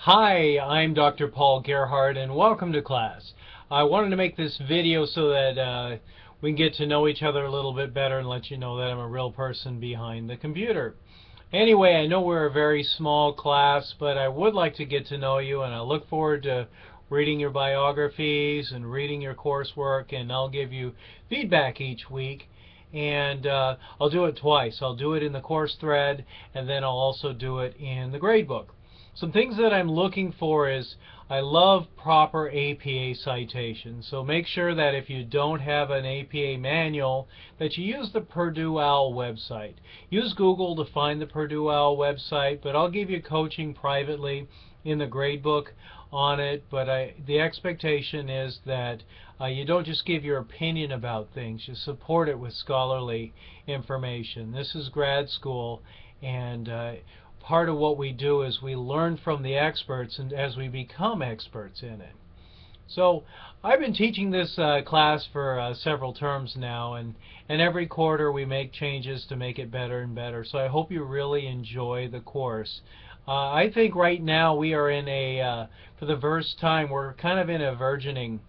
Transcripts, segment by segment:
Hi, I'm Dr. Paul Gerhardt and welcome to class. I wanted to make this video so that we can get to know each other a little bit better and let you know that I'm a real person behind the computer. Anyway, I know we're a very small class, but I would like to get to know you, and I look forward to reading your biographies and reading your coursework, and I'll give you feedback each week. And I'll do it twice. I'll do it in the course thread, and then I'll also do it in the gradebook. Some things that I'm looking for is I love proper APA citations. So make sure that if you don't have an APA manual that you use the Purdue OWL website. Use Google to find the Purdue OWL website, but I'll give you coaching privately in the gradebook on it. But the expectation is that you don't just give your opinion about things, you support it with scholarly information. This is grad school, and part of what we do is we learn from the experts and as we become experts in it. So I've been teaching this class for several terms now, and every quarter we make changes to make it better and better. So I hope you really enjoy the course. I think right now we are in for the first time, we're kind of in a burgeoning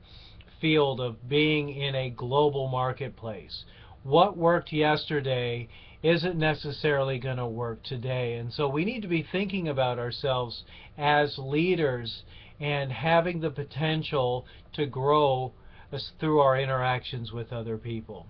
field of being in a global marketplace. What worked yesterday isn't necessarily going to work today, and so we need to be thinking about ourselves as leaders and having the potential to grow through our interactions with other people.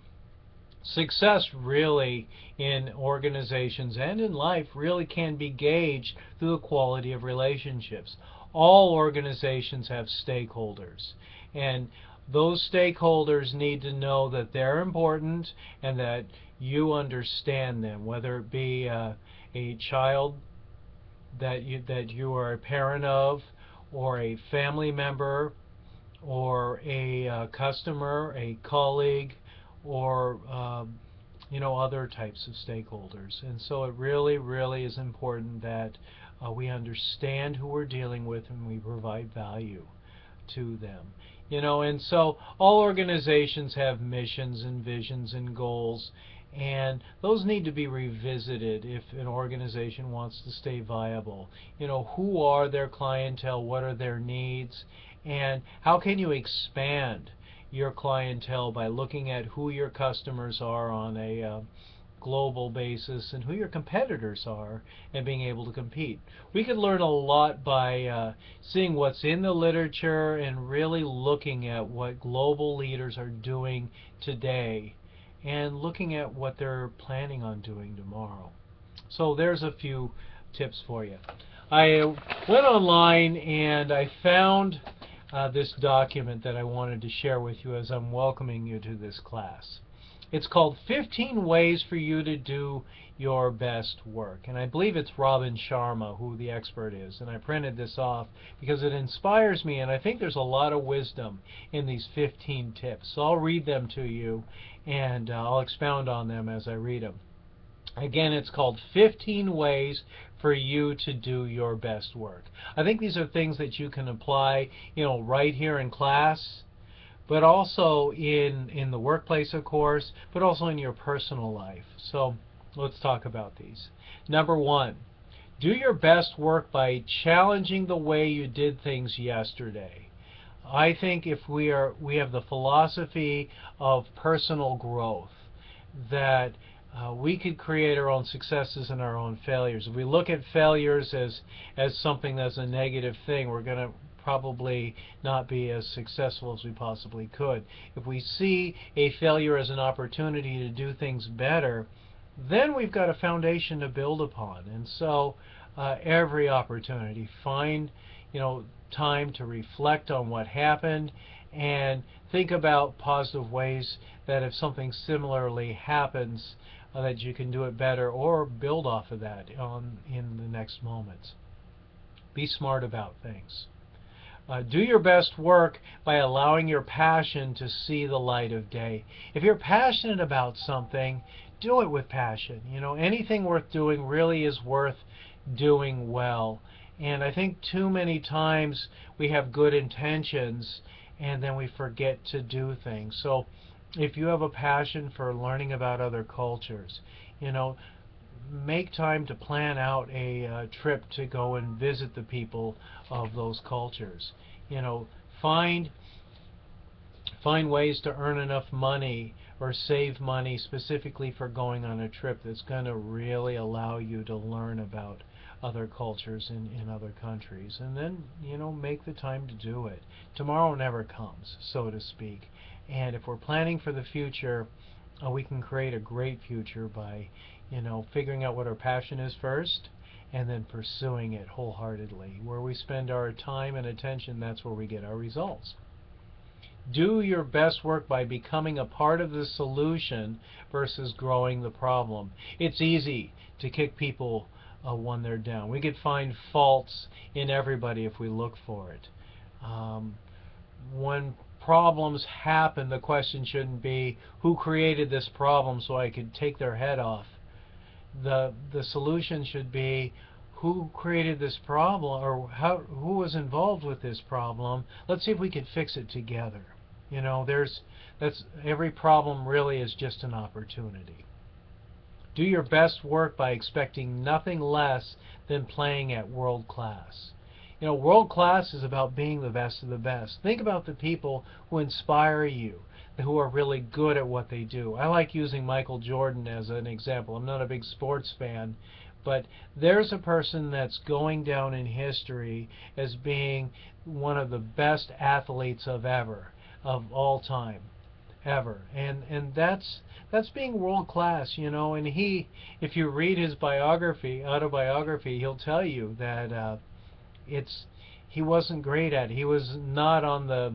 Success really in organizations and in life really can be gauged through the quality of relationships. All organizations have stakeholders, and those stakeholders need to know that they're important and that you understand them, whether it be a child that you are a parent of, or a family member, or a customer, a colleague, or other types of stakeholders. And so it really is important that we understand who we're dealing with and we provide value to them. And so all organizations have missions and visions and goals, and those need to be revisited if an organization wants to stay viable. Who are their clientele, what are their needs, and how can you expand your clientele by looking at who your customers are on a global basis and who your competitors are and being able to compete. We could learn a lot by seeing what's in the literature and really looking at what global leaders are doing today and looking at what they're planning on doing tomorrow. So there's a few tips for you. I went online and I found this document that I wanted to share with you as I'm welcoming you to this class. It's called 15 Ways for You to Do Your Best Work. And I believe it's Robin Sharma who the expert is. And I printed this off because it inspires me, and I think there's a lot of wisdom in these 15 tips. So I'll read them to you, and I'll expound on them as I read them. Again, it's called 15 Ways for You to Do Your Best Work. I think these are things that you can apply, right here in class, but also in the workplace, of course, but also in your personal life. So let's talk about these. Number one, do your best work by challenging the way you did things yesterday. I think if we have the philosophy of personal growth, that we could create our own successes and our own failures. If we look at failures as something that's a negative thing, we're going to probably not be as successful as we possibly could. If we see a failure as an opportunity to do things better, then we've got a foundation to build upon. And so every opportunity, find time to reflect on what happened and think about positive ways that if something similarly happens that you can do it better or build off of that in the next moments. Be smart about things. Do your best work by allowing your passion to see the light of day. If you're passionate about something, do it with passion. Anything worth doing really is worth doing well. And I think too many times we have good intentions and then we forget to do things. So if you have a passion for learning about other cultures, make time to plan out a trip to go and visit the people of those cultures. You know, find ways to earn enough money or save money specifically for going on a trip that's going to really allow you to learn about other cultures in other countries. And then, you know, make the time to do it. Tomorrow never comes, so to speak. And if we're planning for the future, we can create a great future by, you know, figuring out what our passion is first and then pursuing it wholeheartedly. Where we spend our time and attention, that's where we get our results. Do your best work by becoming a part of the solution versus growing the problem. It's easy to kick people when they're down. We could find faults in everybody if we look for it. When problems happen, the question shouldn't be who created this problem so I could take their head off. The solution should be who created this problem, or who was involved with this problem. Let's see if we could fix it together. You know, every problem really is just an opportunity. Do your best work by expecting nothing less than playing at world class. You know, world class is about being the best of the best. Think about the people who inspire you, who are really good at what they do. I like using Michael Jordan as an example. I'm not a big sports fan, but there's a person that's going down in history as being one of the best athletes of all time, ever. And that's being world class, you know. And if you read his autobiography, he'll tell you that he wasn't great at it. He was not on the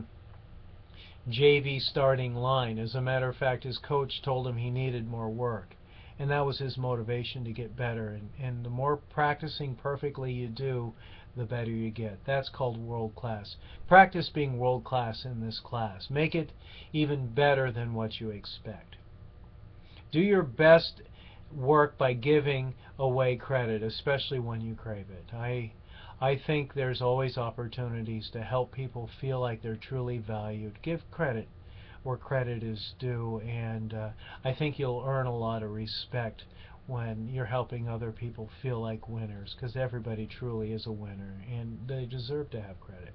JV starting line. As a matter of fact, his coach told him he needed more work. And that was his motivation to get better. And the more practicing perfectly you do, the better you get. That's called world class. Practice being world class in this class. Make it even better than what you expect. Do your best work by giving away credit, especially when you crave it. I think there's always opportunities to help people feel like they're truly valued. Give credit where credit is due, and I think you'll earn a lot of respect when you're helping other people feel like winners, because everybody truly is a winner, and they deserve to have credit.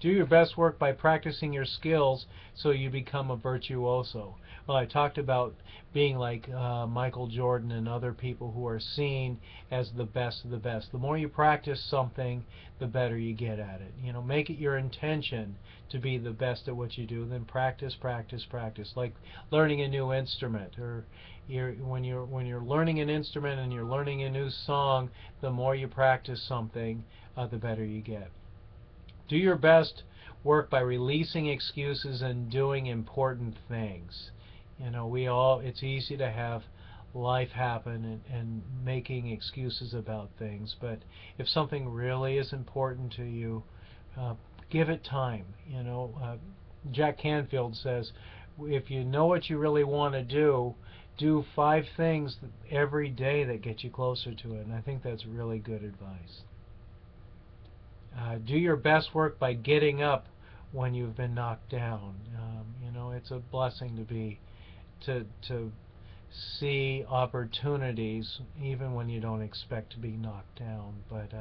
Do your best work by practicing your skills so you become a virtuoso. Well, I talked about being like Michael Jordan and other people who are seen as the best of the best. The more you practice something, the better you get at it. You know, make it your intention to be the best at what you do. Then practice, practice, practice. Like learning a new instrument, or when you're learning an instrument and you're learning a new song, the more you practice something, the better you get. Do your best work by releasing excuses and doing important things. You know, it's easy to have life happen and making excuses about things, but if something really is important to you, give it time. You know, Jack Canfield says, if you know what you really want to do 5 things every day that get you closer to it, and I think that's really good advice. Do your best work by getting up when you've been knocked down. You know, it's a blessing to see opportunities even when you don't expect to be knocked down. But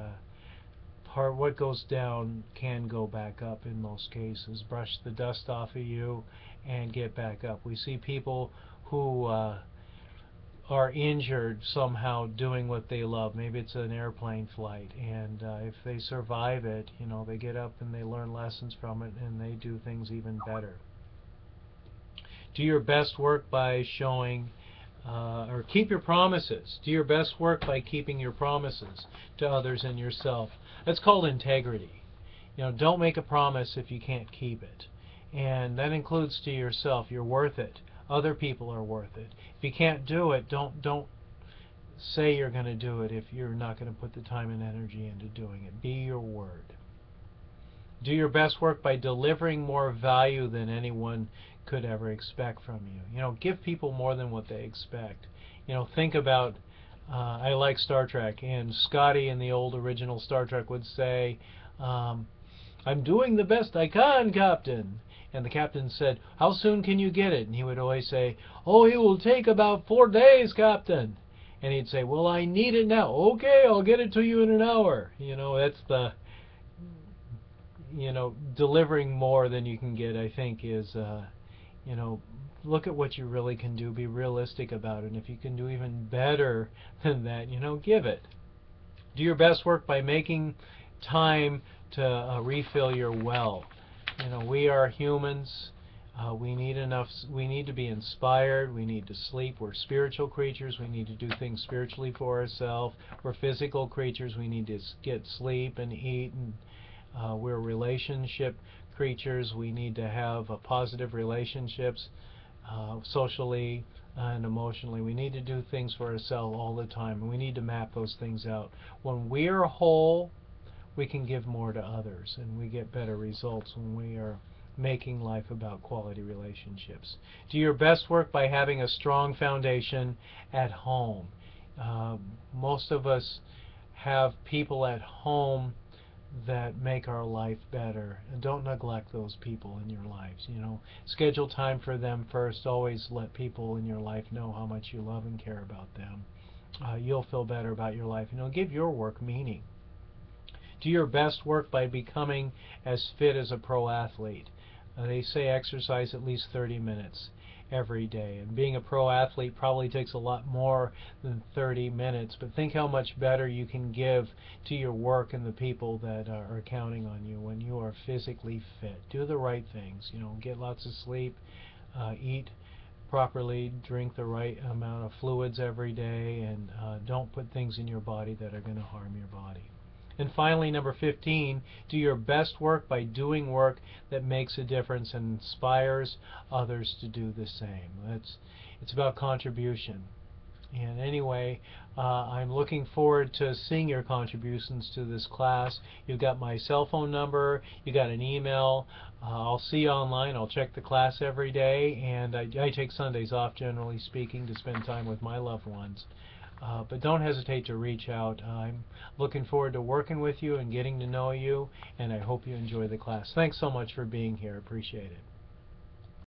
what goes down can go back up in most cases. Brush the dust off of you and get back up. We see people who are injured somehow doing what they love. Maybe it's an airplane flight, and if they survive it, you know, they get up and they learn lessons from it, and they do things even better. Do your best work by showing or keep your promises. Do your best work by keeping your promises to others and yourself. That's called integrity. You know, don't make a promise if you can't keep it, and that includes to yourself. You're worth it. Other people are worth it. If you can't do it, don't say you're going to do it if you're not going to put the time and energy into doing it. Be your word. Do your best work by delivering more value than anyone could ever expect from you. You know, give people more than what they expect. You know, think about, I like Star Trek, and Scotty in the old original Star Trek would say, I'm doing the best I can, Captain. And the captain said, how soon can you get it? And he would always say, oh, it will take about 4 days, Captain. and he'd say, well, I need it now. Okay, I'll get it to you in an hour. That's the, delivering more than you can get, I think, is, look at what you really can do. Be realistic about it. And if you can do even better than that, give it. Do your best work by making time to refill your well. We are humans. We need to be inspired. We need to sleep. We're spiritual creatures. We need to do things spiritually for ourselves. We're physical creatures. We need to get sleep and eat. And we're relationship creatures. We need to have positive relationships, socially and emotionally. We need to do things for ourselves all the time, and we need to map those things out. When we are whole, we can give more to others, and we get better results when we are making life about quality relationships. Do your best work by having a strong foundation at home. Most of us have people at home that make our life better, and don't neglect those people in your lives. Schedule time for them first. Always let people in your life know how much you love and care about them. You'll feel better about your life. Give your work meaning. Do your best work by becoming as fit as a pro athlete. They say exercise at least 30 minutes every day, and being a pro athlete probably takes a lot more than 30 minutes, but think how much better you can give to your work and the people that are counting on you when you are physically fit. Do the right things. Get lots of sleep, eat properly, drink the right amount of fluids every day, and don't put things in your body that are going to harm your body. And finally, number 15, do your best work by doing work that makes a difference and inspires others to do the same. It's about contribution. And anyway, I'm looking forward to seeing your contributions to this class. You've got my cell phone number, you got an email. I'll see you online. I'll check the class every day, and I take Sundays off, generally speaking, to spend time with my loved ones. But don't hesitate to reach out. I'm looking forward to working with you and getting to know you, and I hope you enjoy the class. Thanks so much for being here. Appreciate it.